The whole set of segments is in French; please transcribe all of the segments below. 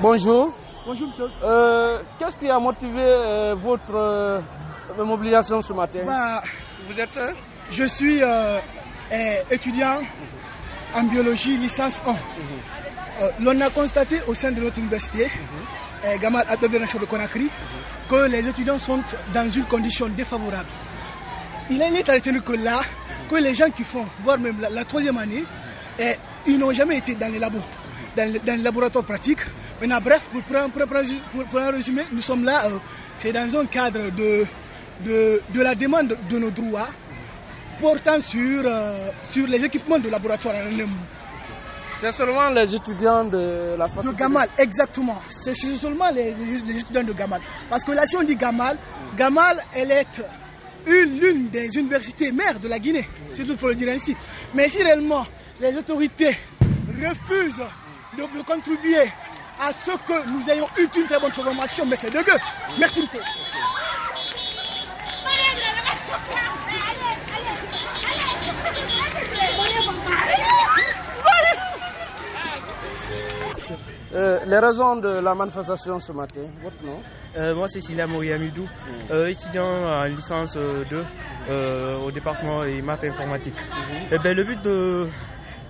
Bonjour. Bonjour monsieur. Qu'est-ce qui a motivé votre mobilisation ce matin? Vous êtes Je suis étudiant en biologie licence 1. L'on a constaté au sein de notre université, Gamal Abdel de Conakry, que les étudiants sont dans une condition défavorable. Il est à retenir que là, que les gens qui font, voire même la troisième année, ils n'ont jamais été dans les labos, dans les laboratoires pratiques. Maintenant, bref, pour un résumé, nous sommes là, c'est dans un cadre de la demande de nos droits portant sur les équipements de laboratoire. C'est seulement les étudiants de la faculté de Gamal, exactement. C'est seulement les étudiants de Gamal. Parce que là, si on dit Gamal, Gamal, elle est l'une des universités mères de la Guinée, si il faut le dire ainsi. Mais si réellement les autorités refusent de contribuer à ce que nous ayons eu une très bonne formation, mais c'est de gueux. Merci monsieur. Les raisons de la manifestation ce matin, votre nom? Moi c'est Sila Moriamidou, étudiant en licence 2 au département des maths informatiques. Le but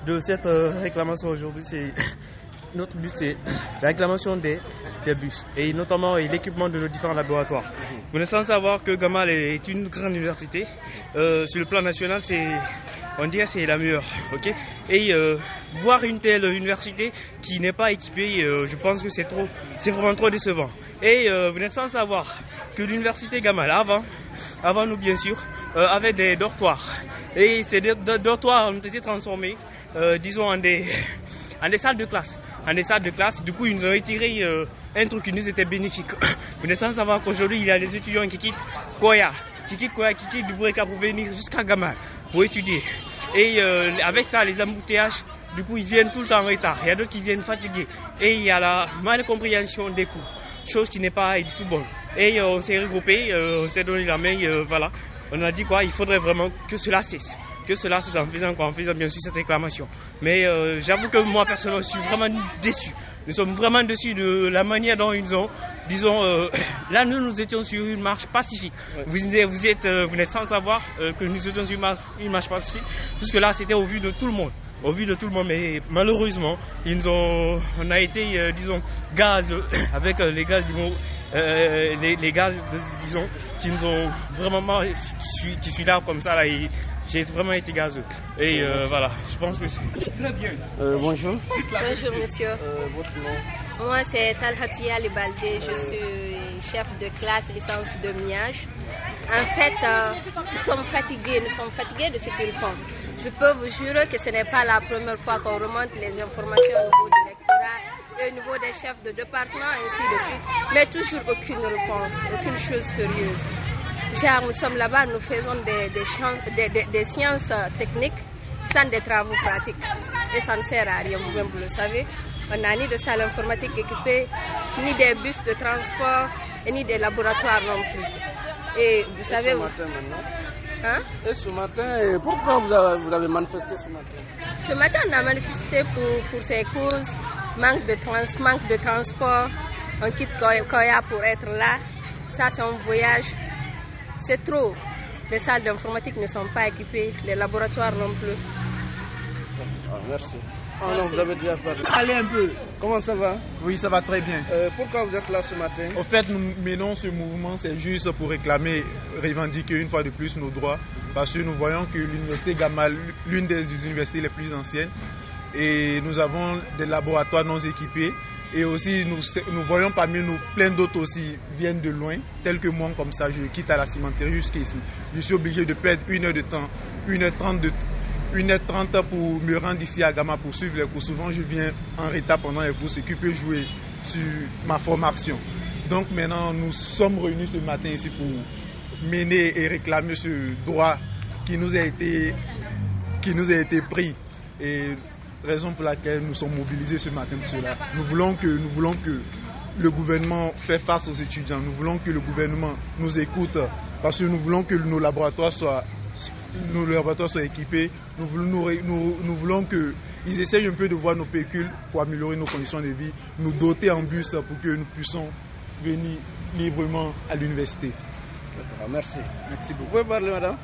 de cette réclamation aujourd'hui, notre but c'est la réclamation des bus et notamment l'équipement de nos différents laboratoires. Vous n'êtes sans savoir que Gamal est une grande université. Sur le plan national, on dirait que c'est la meilleure. Okay? Et voir une telle université qui n'est pas équipée, je pense que c'est vraiment trop décevant. Et vous n'êtes sans savoir que l'université Gamal, avant nous bien sûr, avait des dortoirs. Et ces dortoirs ont été transformés, disons, en des salles de classe. Du coup, ils nous ont retiré un truc qui nous était bénéfique. Vous n'êtes sans savoir qu'aujourd'hui, il y a des étudiants qui quittent Koya, qui quittent Dubreka pour venir jusqu'à Gamal pour étudier. Et avec ça, les embouteillages, du coup, ils viennent tout le temps en retard. Il y a d'autres qui viennent fatigués. Et il y a la malcompréhension des cours, chose qui n'est pas du tout bonne. Et on s'est regroupés, on s'est donné la main, voilà. On a dit quoi, il faudrait vraiment que cela cesse. En faisant bien sûr cette réclamation. Mais j'avoue que moi personnellement je suis vraiment déçu. Nous sommes vraiment déçus de la manière dont ils ont, disons, là nous étions sur une marche pacifique. Ouais. Vous n'êtes sans savoir que nous étions sur une marche pacifique, puisque là c'était au vu de tout le monde. Mais malheureusement, on a été, disons, gaz, avec les gaz, les gaz, disons, qui nous ont vraiment, qui suis là comme ça, là, et j'ai vraiment été gazeux. Et voilà, je pense que c'est très bien. Bonjour. Bonjour monsieur. Votre nom? Moi c'est Talhatouya Libalde, je suis chef de classe licence de Miage. En fait, nous sommes fatigués de ce qu'ils font. Je peux vous jurer que ce n'est pas la première fois qu'on remonte les informations au niveau du rectorat et au niveau des chefs de département, ainsi de suite. Mais toujours aucune réponse, aucune chose sérieuse. Genre, nous sommes là-bas, nous faisons des sciences techniques sans des travaux pratiques. Et ça ne sert à rien, vous-même vous le savez. On n'a ni de salle informatique équipée, ni des bus de transport, et ni des laboratoires non plus. Et vous savez... ce matin maintenant? Hein? Et ce matin, pourquoi vous avez manifesté ce matin? Ce matin, on a manifesté pour ces causes, manque de transport. On quitte Koya pour être là. Ça, c'est un voyage. C'est trop. Les salles d'informatique ne sont pas équipées, les laboratoires non plus. Merci. Merci. Non, vous avez déjà parlé. Allez un peu. Comment ça va? Oui, ça va très bien. Pourquoi vous êtes là ce matin? Au fait, nous menons ce mouvement, c'est juste pour réclamer, revendiquer une fois de plus nos droits, parce que nous voyons que l'université Gamal, l'une des universités les plus anciennes, et nous avons des laboratoires non équipés, et aussi nous voyons parmi nous plein d'autres aussi viennent de loin, tels que moi comme ça, je quitte à la cimenterie jusqu'ici. Je suis obligé de perdre 1 heure de temps, 1h30 pour me rendre ici à Gama pour suivre les cours. Souvent, je viens en retard pendant les cours, ce qui peut jouer sur ma formation. Donc maintenant, nous sommes réunis ce matin ici pour mener et réclamer ce droit qui nous a été pris. Et raison pour laquelle nous sommes mobilisés ce matin pour cela. Nous voulons que le gouvernement fasse face aux étudiants. Nous voulons que le gouvernement nous écoute parce que nous voulons que nos laboratoires nos laboratoires soient équipés. Nous voulons qu'ils essayent un peu de voir nos pécules pour améliorer nos conditions de vie, nous doter en bus pour que nous puissions venir librement à l'université. Merci. Merci beaucoup. Vous pouvez parler, madame?